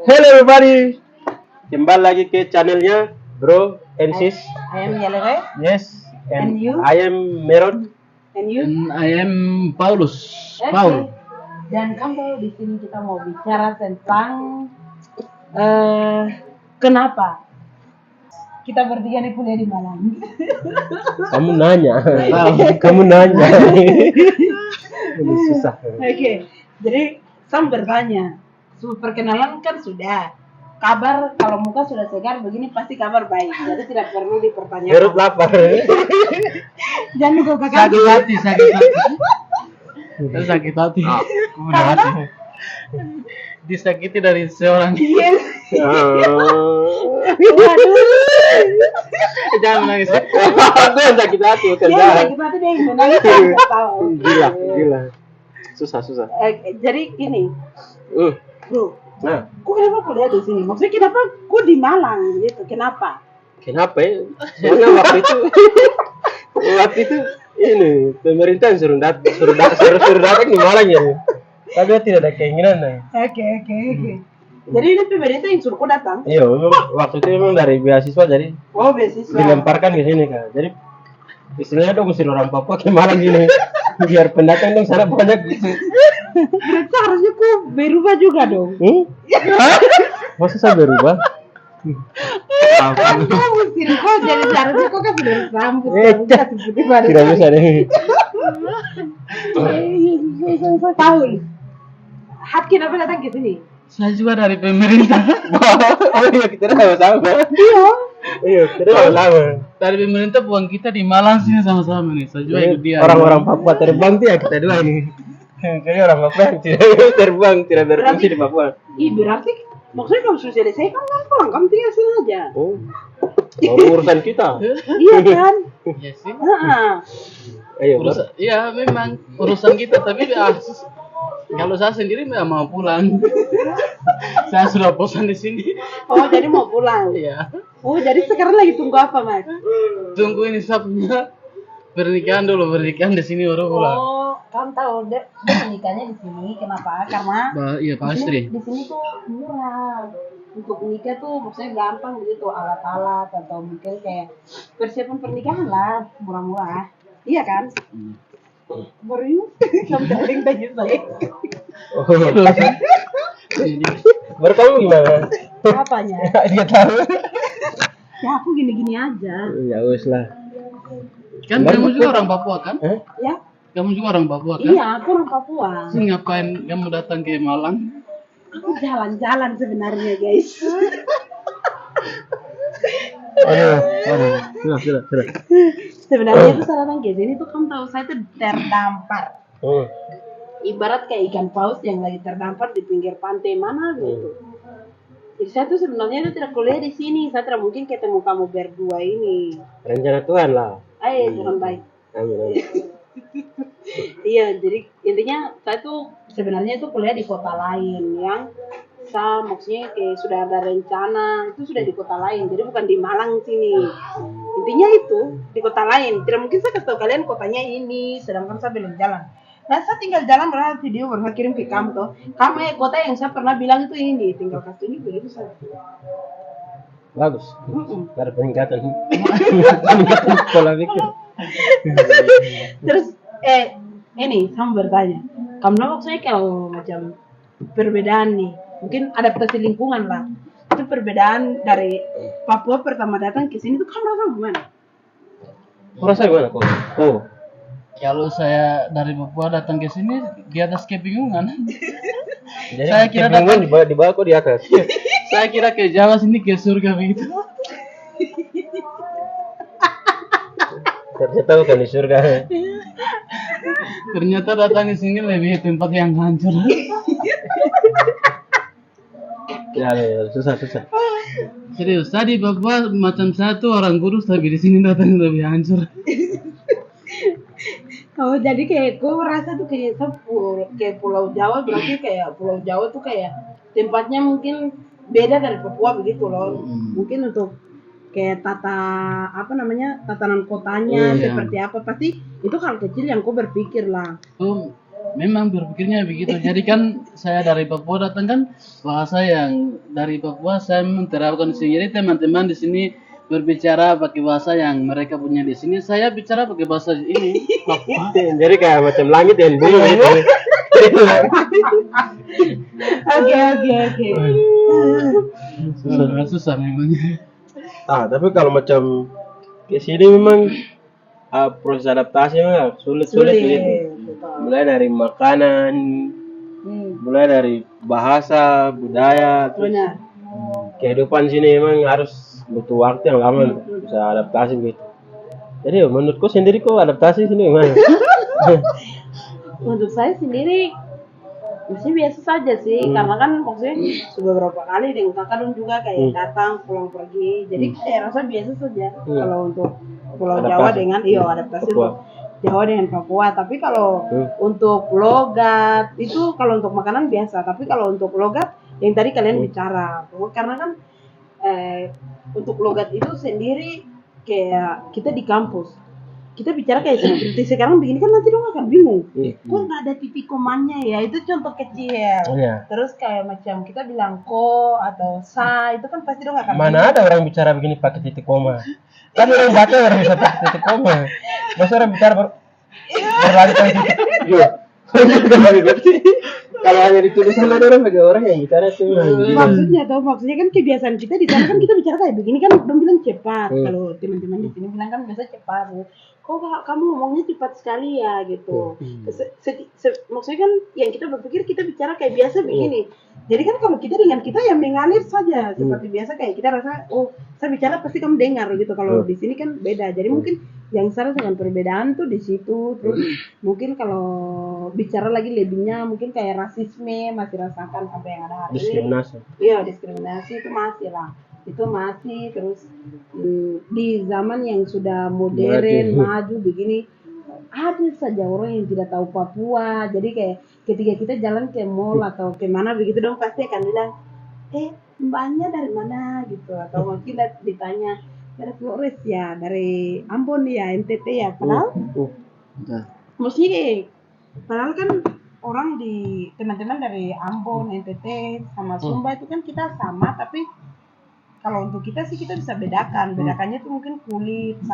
Hello everybody, kembali lagi ke channelnya Bro and Sis. I am Yelere. Yes, And you? I am Meron. And you? And I am Paulus. Oke. Paul. Dan kamu di sini kita mau bicara tentang kenapa kita bertiga nih kuliah di Malang. Kamu nanya, kamu nanya. Ini susah. Oke. Jadi Sam bertanya, perkenalan kan sudah. Kabar kalau muka sudah segar begini pasti kabar baik. Jadi tidak perlu dipertanyakan. Perut lapar. Jangan lupa pakai Sakit hati. Saya sakit hati. Kemudian hati. Disakiti dari seorang. Yes. Oh. Waduh. Jangan menangis. Aku yang sakit hati bukan Dia dia. sakit hati deh, menangis saya tahu. Gila. Susah. Jadi gini, bro, Nah, kok kenapa kuliah di sini? Maksudnya kenapa kok di Malang gitu? Kenapa? kenapa ya? Soalnya waktu itu ini pemerintah suruh datang di Malang ya. Tapi dia tidak ada keinginan nih. Oke. Jadi ini pemerintah yang suruh kau datang? Iya, waktu itu memang dari beasiswa jadi Oh, beasiswa. dilemparkan ke sini kan. Jadi istilahnya dong usir orang Papua ke Malang gini. Biar pendatang dong sana banyak gitu. Berarti harusnya kau berubah juga dong. Masa saya berubah? Kau mesti kau jadi seharusnya kau kan sudah rambut. Seperti pada Tidak bisa deh. Paul. Hat kenapa datang ke sini? Saya juga dari pemerintah. Oh iya, kita sama-sama. Iya, kita sama-sama. Dari pemerintah buang kita di Malang sini sama-sama nih. Saya juga ikut dia. Orang-orang Papua terbang tuh ya kita dua ini. Jadi orang Papua yang tidak terbang, tidak berfungsi di Papua. Ih, berarti maksudnya kalau sudah selesai kan pulang, kamu tinggal sini aja. Oh, urusan kita. Iya kan? Iya sih. Heeh. Ayo, Iya memang urusan kita tapi kalau saya sendiri nggak mau pulang. Saya sudah bosan di sini. Oh, jadi mau pulang. Iya. Oh, jadi sekarang lagi tunggu apa, Mas? Tunggu ini saya punya pernikahan di sini baru pulang. Oh, kamu tahu deh, nikahnya di sini kenapa? Karena Iya pasti. di sini tuh murah. Untuk nikah tuh maksudnya gampang gitu, alat-alat atau mungkin kayak persiapan pernikahan lah, murah-murah. Iya kan? Baru yuk, kamu ada yang tanya saya. baru kamu gimana? Apanya? Dia tahu. Ya aku gini-gini aja. Ya wes lah. Kan kamu juga orang Papua kan? Ya? Kamu juga orang Papua kan? Iya, aku orang Papua. Terus ngapain kamu datang ke Malang? Aku jalan-jalan sebenarnya, guys. Aduh. Sudah. Sebenarnya itu saya datang ke sini tuh kamu tahu saya tuh terdampar. Ibarat kayak ikan paus yang lagi terdampar di pinggir pantai mana gitu. Jadi saya tuh sebenarnya itu tidak kuliah di sini. Saya tidak mungkin ketemu kamu berdua ini. Rencana Tuhan lah. Ayo, Tuhan baik. Amin. Iya, jadi intinya saya tuh sebenarnya itu kuliah di kota lain yang saya maksudnya kayak sudah ada rencana itu sudah di kota lain, jadi bukan di Malang sini. Intinya itu di kota lain. Tidak mungkin saya kasih tahu kalian kotanya ini, sedangkan saya belum jalan. Nah, saya tinggal jalan berapa video baru saya kirim ke kamu tuh. Kamu kota yang saya pernah bilang itu ini, tinggal kasih ini begitu saja. Bagus. Ada peningkatan. Peningkatan pola pikir. Terus ini sama bertanya, kamu maksudnya kalau macam perbedaan nih, mungkin adaptasi lingkungan lah. Itu perbedaan dari Papua pertama datang ke sini tuh kamu rasa gimana? Merasa gimana kok? Oh. Kalau saya dari Papua datang ke sini di atas kebingungan. Jadi Saya kira kebingungan di bawah kok di atas. Saya kira ke Jawa sini ke surga begitu. Ternyata bukan di surga. Ternyata datang ke sini lebih tempat yang hancur. Ya, susah. Serius, tadi Papua macam satu orang kurus tapi di sini datang lebih hancur. Oh, jadi kayak gue merasa tuh kayak kayak Pulau Jawa, berarti kayak Pulau Jawa tuh kayak tempatnya mungkin beda dari Papua begitu loh. Mungkin untuk kayak tatanan kotanya Iya. seperti apa, pasti itu hal kecil yang kau berpikir lah. memang berpikirnya begitu. Jadi kan saya dari Papua datang kan bahasa yang dari Papua saya menerapkan di sini. Jadi teman-teman di sini berbicara pakai bahasa yang mereka punya di sini. Saya bicara pakai bahasa ini Papua. Jadi kayak macam langit dan bumi gitu. Oke. Susah memang. Tapi kalau macam ke sini memang proses adaptasi memang sulit gitu. Mulai dari makanan, mulai dari bahasa, budaya, terus Benar. kehidupan sini memang harus butuh waktu yang lama untuk bisa adaptasi gitu. Jadi menurutku sendiri kok adaptasi sini gimana? Untuk saya sendiri masih biasa saja sih, karena kan maksudnya sudah beberapa kali dengan kakak dong juga kayak datang pulang pergi, jadi saya rasa biasa saja kalau untuk Pulau Adaptasi. Jawa dengan adaptasi Papua. untuk Jawa dengan Papua. Tapi kalau untuk logat itu, kalau untuk makanan biasa, tapi kalau untuk logat yang tadi kalian bicara, karena kan untuk logat itu sendiri kayak kita di kampus kita bicara kayak seperti sekarang begini kan nanti dong akan bingung. Kok nggak ada titik komanya ya? Itu contoh kecil. Iya. Terus kayak macam kita bilang ko atau sa, itu kan pasti dong akan Mana ada orang bicara begini pakai titik koma? Kan orang baca orang bisa pakai titik koma. Masa orang bicara berlari pakai titik. Kalau hanya dituliskan ada orang bagi orang yang bicara tuh. Maksudnya kan kebiasaan kita di sana kan kita bicara kayak begini kan, dong bilang cepat. Kalau teman-teman di sini bilang kan biasa cepat. Kok kamu ngomongnya cepat sekali ya gitu. Maksudnya kan yang kita berpikir kita bicara kayak biasa begini. Jadi kan kalau kita dengan kita yang mengalir saja seperti biasa, kayak kita rasa saya bicara pasti kamu dengar gitu. Kalau di sini kan beda. Jadi mungkin yang salah dengan perbedaan tuh di situ. Terus mungkin kalau bicara lagi lebihnya mungkin kayak rasisme masih rasakan sampai yang ada hari ini. Diskriminasi. Iya, diskriminasi itu masih lah. Itu masih terus di zaman yang sudah modern, maju begini, ada saja orang yang tidak tahu Papua. Jadi kayak ketika kita jalan ke mall atau kemana begitu dong pasti akan bilang, mbaknya dari mana gitu, atau mungkin ditanya dari Flores ya, dari Ambon ya, NTT ya, padahal maksudnya padahal kan orang di teman-teman dari Ambon, NTT sama Sumba itu kan kita sama, tapi kalau untuk kita sih kita bisa bedakannya tuh mungkin kulit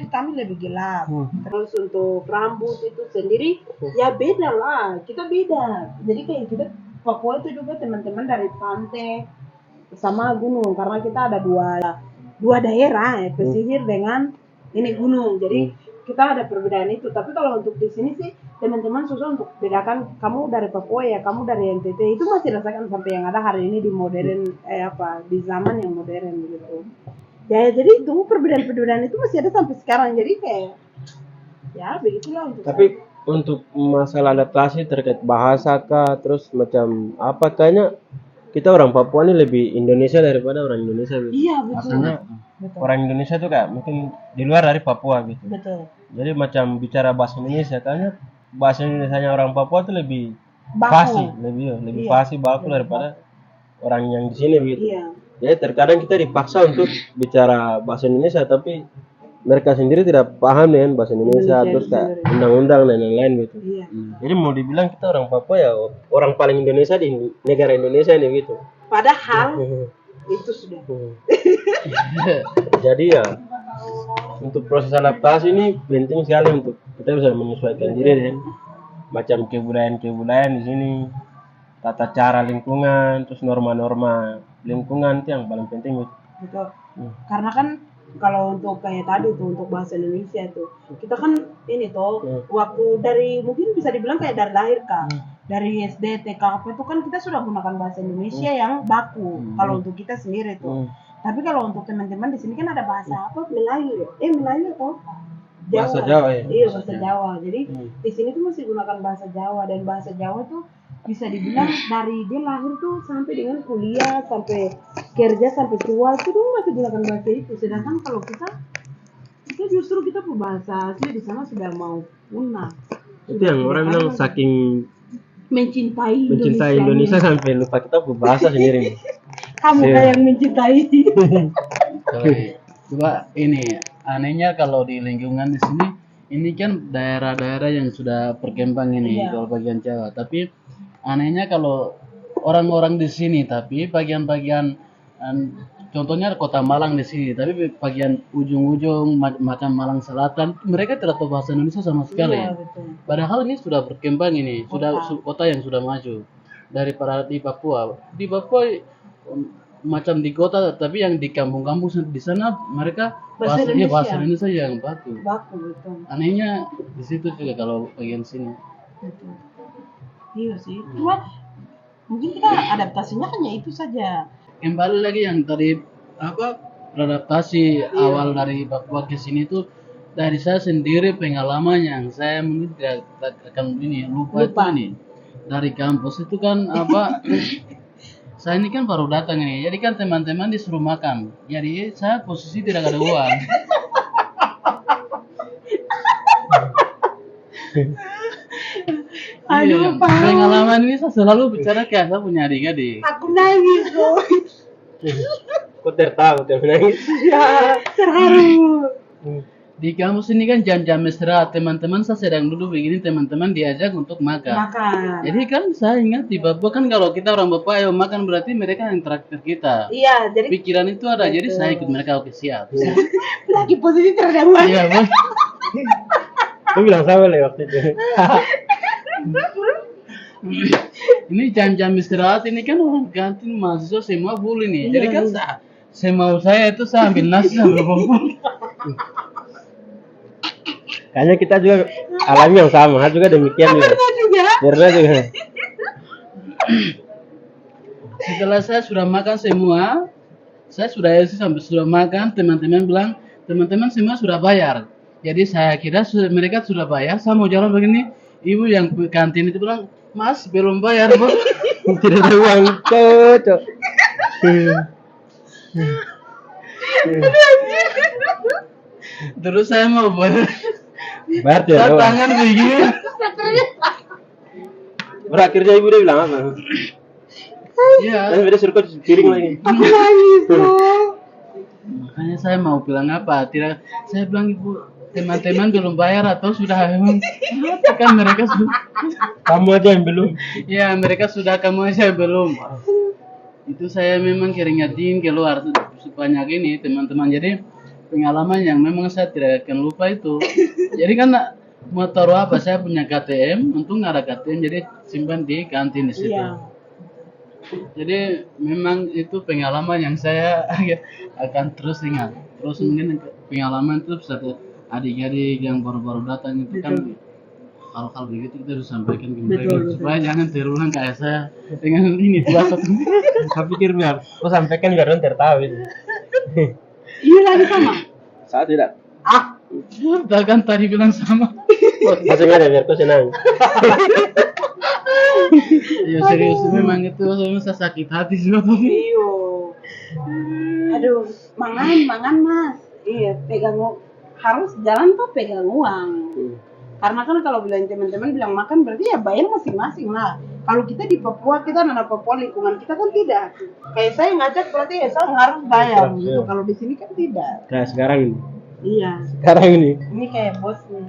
kami lebih gelap. Terus untuk rambut itu sendiri ya beda lah, kita beda. Jadi kayak kita Papua itu juga teman-teman dari pantai sama gunung, karena kita ada dua daerah ya, pesisir dengan ini gunung. Jadi kita ada perbedaan itu. Tapi kalau untuk di sini sih teman-teman susah untuk bedakan kamu dari Papua ya, kamu dari NTT, itu masih rasakan sampai yang ada hari ini di modern di zaman yang modern gitu. Ya jadi itu perbedaan itu masih ada sampai sekarang. Jadi kayak ya begitulah untuk Tapi untuk masalah adaptasi terkait bahasa kah, terus macam apa, kayaknya kita orang Papua ini lebih Indonesia daripada orang Indonesia gitu. Iya betul. Maksudnya orang Indonesia tuh kayak mungkin di luar dari Papua gitu. Betul. Jadi macam bicara bahasa Indonesia, kayaknya bahasa Indonesianya orang Papua tuh lebih Baku. fasih, lebih fasih, baku daripada orang yang di sini gitu. Iya. Jadi terkadang kita dipaksa untuk bicara bahasa Indonesia, tapi mereka sendiri tidak paham dengan bahasa Indonesia, terus kayak undang-undang dan lain-lain gitu. Iya. Jadi mau dibilang kita orang Papua ya orang paling Indonesia di negara Indonesia ini gitu. Padahal itu sudah. Jadi ya untuk proses adaptasi ini penting sekali untuk kita bisa menyesuaikan diri dengan macam kebudayaan di sini, tata cara lingkungan, terus norma-norma lingkungan itu yang paling penting gitu. Betul. Karena kan kalau untuk kayak tadi tuh untuk bahasa Indonesia tuh kita kan ini tuh waktu dari mungkin bisa dibilang kayak dari lahir kak, dari SD TK apa itu kan kita sudah gunakan bahasa Indonesia yang baku kalau untuk kita sendiri tuh. Tapi kalau untuk teman-teman di sini kan ada bahasa apa, Melayu ya? Melayu atau Jawa? Bahasa Jawa ya. Iya bahasa Jawa. Jadi di sini tuh masih gunakan bahasa Jawa, dan bahasa Jawa tuh bisa dibilang dari dia lahir tuh sampai dengan kuliah, sampai kerja, sampai tua itu tuh masih gunakan bahasa itu. Sedangkan kalau kita justru kita berbahasa asli di sana sudah mau punah. Itu yang orang bilang saking mencintai Indonesia sampai lupa kita berbahasa sendiri. Kamu kayak yang mencintai. Coba ini anehnya kalau di lingkungan di sini ini kan daerah-daerah yang sudah berkembang ini Iya. kalau bagian Jawa. Tapi anehnya kalau orang-orang di sini, tapi bagian-bagian contohnya kota Malang di sini, tapi bagian ujung-ujung macam Malang Selatan, mereka tidak tahu bahasa Indonesia sama sekali. Iya, betul. Padahal ini sudah berkembang ini, sudah Kota. kota yang sudah maju daripada di Papua. Di Papua macam di kota, tapi yang di kampung-kampung di sana mereka Bahasa bahasa Indonesia. Indonesia yang baku. Baku, betul. Anehnya di situ juga kalau bagian sini. Betul. Iya sih. Cuma mungkin kita adaptasinya hanya itu saja. Kembali lagi yang tadi apa beradaptasi awal dari Papua ke sini tuh dari saya sendiri pengalaman yang saya mungkin tidak akan ini lupa itu Lupa. ini dari kampus itu kan apa saya ini kan baru datang ini jadi kan teman-teman disuruh makan jadi saya posisi tidak ada uang. Aduh, Pak. Pengalaman ini saya selalu bicara kayak saya punya adik-adik. Aku nangis, boy. Kok tertawa, menangis? Terharu. Di kampus ini kan jam-jam istirahat teman-teman saya sedang duduk begini teman-teman diajak untuk makan. Makan. Jadi kan saya ingat di Papua kan kalau kita orang Papua ayo makan berarti mereka yang traktir kita. Iya, jadi Pikiran itu ada jadi saya ikut mereka oke siap. lagi posisi terdahulu. Iya bang. Aku bilang sama lah waktu itu. Ini jam-jam istirahat ini kan orang kantin mahasiswa semua full ini. Jadi kan semau saya itu saya ambil nasi sambil kumpul. Kayaknya kita juga alami yang sama, juga demikian juga. Juga. Mirna juga. Setelah saya sudah makan semua, saya sudah isi sampai sudah makan, teman-teman bilang, teman-teman semua sudah bayar. Jadi saya kira mereka sudah bayar, saya mau jalan begini, ibu yang kantin itu bilang, Mas belum bayar, Bos. Tidak ada uang, cocok. Terus saya mau bayar, Berarti ya, saya tangan begini. berakhirnya ibu dia bilang apa? Iya, Dan beda suruh cuci piring lagi. Aku nangis, boy. makanya saya mau bilang apa? Tidak, saya bilang ibu, teman-teman belum bayar atau sudah emang kan mereka sudah. Kamu aja yang belum. Ya, mereka sudah kamu aja belum. Itu saya memang keringatin keluar sebanyak ini teman-teman. Jadi pengalaman yang memang saya tidak akan lupa itu. Jadi kan mau taruh apa? Saya punya KTM, untung nggak ada KTM, jadi simpan di kantin di situ. Iya. Jadi memang itu pengalaman yang saya akan terus ingat. Terus mungkin pengalaman itu bisa ke adik-adik yang baru-baru datang itu kan hal-hal begitu kita harus sampaikan ke mereka Betul. supaya jangan terulang kayak saya dengan ini bahasa Saya pikir biar, kau sampaikan biar orang tertawa itu. Iya lagi sama. Saya tidak. Ah, kan tadi bilang sama. Masih ada biar kau senang. Ya serius memang itu saya sakit hati juga tuh. iyo. Aduh, mangan mas. Iya, harus jalan tuh pegang uang. Karena kan kalau bilang teman-teman bilang makan berarti ya bayar masing-masing lah. Kalau kita di Papua, kita anak Papua lingkungan kita kan tidak. Kayak saya ngajak berarti ya saya harus bayar Iya. gitu. Kalau di sini kan tidak. Kayak sekarang ini. Iya. Sekarang ini. Ini kayak bos nih.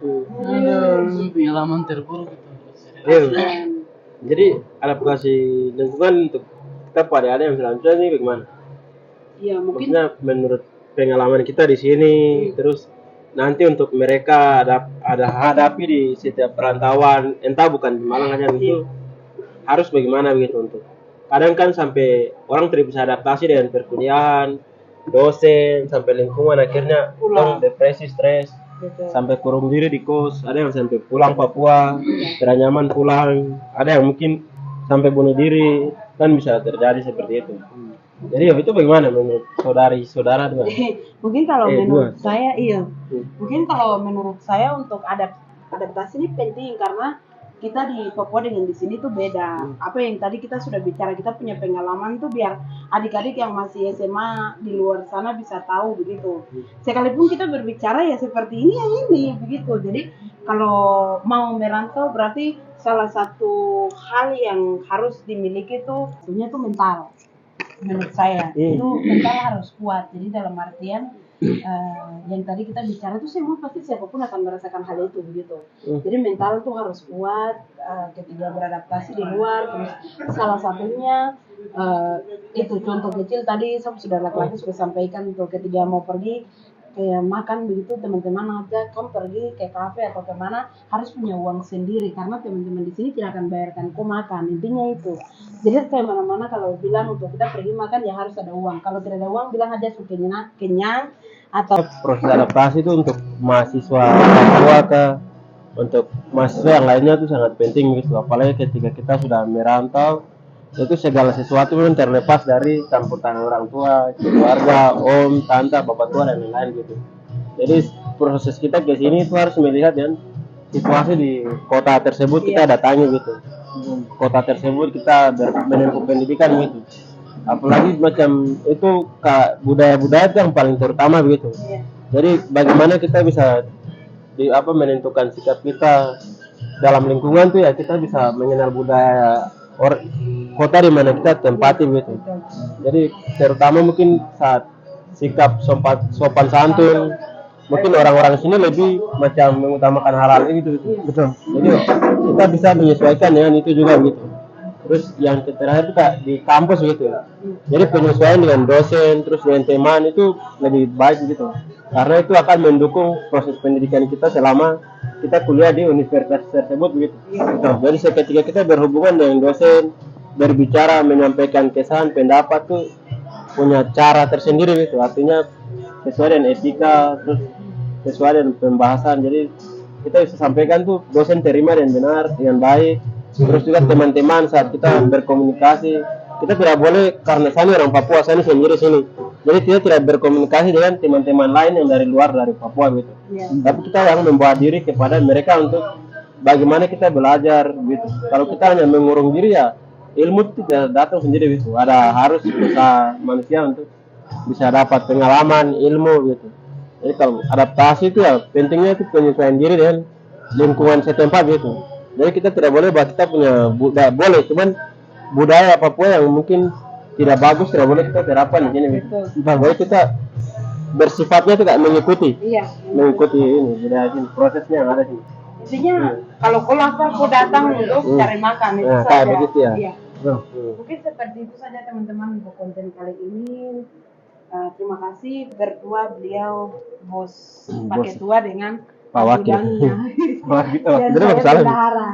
Aduh, pengalaman terburuk itu. Iya. Jadi adaptasi lingkungan untuk kita pada ada yang selanjutnya ini bagaimana? Iya mungkin. Maksudnya menurut pengalaman kita di sini, terus nanti untuk mereka ada hadapi di setiap perantauan, entah bukan di Malang aja itu harus bagaimana begitu untuk. Kadang kan sampai orang tidak bisa adaptasi dengan perkuliahan, dosen, sampai lingkungan akhirnya orang depresi, stres, Betul. sampai kurung diri di kos. Ada yang sampai pulang Papua, tidak nyaman pulang. Ada yang mungkin sampai bunuh diri, kan bisa terjadi seperti itu. Jadi itu bagaimana menurut saudara dua? Mungkin kalau menurut dua. saya iya. Mungkin kalau menurut saya untuk adaptasi ini penting karena kita di Papua dengan di sini tuh beda. Apa yang tadi kita sudah bicara, kita punya pengalaman tuh biar adik-adik yang masih SMA di luar sana bisa tahu begitu. Sekalipun kita berbicara ya seperti ini yang ini begitu. Jadi kalau mau merantau berarti salah satu hal yang harus dimiliki tuh punya tuh mental. Menurut saya itu mental harus kuat. Jadi dalam artian yang tadi kita bicara tuh semua pasti siapapun akan merasakan hal itu begitu. Jadi mental tuh harus kuat ketika beradaptasi di luar. Terus salah satunya itu contoh kecil tadi sudah laki-laki sudah sampaikan tuh ketika mau pergi kayak makan begitu teman-teman aja kamu pergi ke kafe atau kemana harus punya uang sendiri karena teman-teman di sini tidak akan bayarkan kau makan intinya itu. Jadi kayak mana-mana kalau bilang untuk kita pergi makan ya harus ada uang, kalau tidak ada uang bilang aja sudah kenyang atau Proses adaptasi itu untuk mahasiswa tua ke untuk mahasiswa yang lainnya itu sangat penting gitu, apalagi ketika kita sudah merantau itu segala sesuatu memang terlepas dari campur tangan orang tua, keluarga, om, tante, bapak tua dan lain-lain gitu. Jadi proses kita ke sini itu harus melihat dan situasi di kota tersebut kita datangi gitu. Kota tersebut kita menempuh pendidikan gitu. Apalagi macam itu budaya-budaya itu yang paling terutama begitu. Jadi bagaimana kita bisa menentukan sikap kita dalam lingkungan tuh ya kita bisa mengenal budaya kota di mana kita tempati begitu. Jadi terutama mungkin saat sikap sopan santun, mungkin orang-orang sini lebih macam mengutamakan hal-hal itu gitu. Betul. Jadi kita bisa menyesuaikan dengan itu juga begitu. Terus yang terakhir itu Kak, di kampus gitu. Jadi penyesuaian dengan dosen terus dengan teman itu lebih baik gitu. Karena itu akan mendukung proses pendidikan kita selama kita kuliah di universitas tersebut begitu. Jadi ketika kita berhubungan dengan dosen, berbicara, menyampaikan kesan, pendapat tuh punya cara tersendiri gitu. Artinya sesuai dengan etika, terus sesuai dengan pembahasan. Jadi kita bisa sampaikan tuh dosen terima dengan benar, dengan baik. Terus juga teman-teman saat kita berkomunikasi, kita tidak boleh karena saya orang Papua, saya sendiri sini. Jadi kita tidak berkomunikasi dengan teman-teman lain yang dari luar dari Papua gitu. Tapi kita yang membawa diri kepada mereka untuk bagaimana kita belajar gitu. Kalau kita hanya mengurung diri ya ilmu tidak datang sendiri gitu. Ada harus usaha manusia untuk bisa dapat pengalaman ilmu gitu. Jadi kalau adaptasi itu ya pentingnya itu penyesuaian diri dengan lingkungan setempat gitu. Jadi kita tidak boleh bahwa kita punya budaya, boleh cuman budaya Papua yang mungkin tidak bagus tidak boleh kita terapkan di sini gitu. Bahwa kita bersifatnya tidak mengikuti ini budaya sini, prosesnya yang ada sini. Intinya kalau aku datang untuk cari makan itu saja. Kayak begitu ya. Iya. Mungkin seperti itu saja teman-teman untuk konten kali ini. Terima kasih berdua beliau bos pakai tua dengan Pak Wakil. ajudannya. Wah, gitu. Dan Jadi saya masalah. bendahara.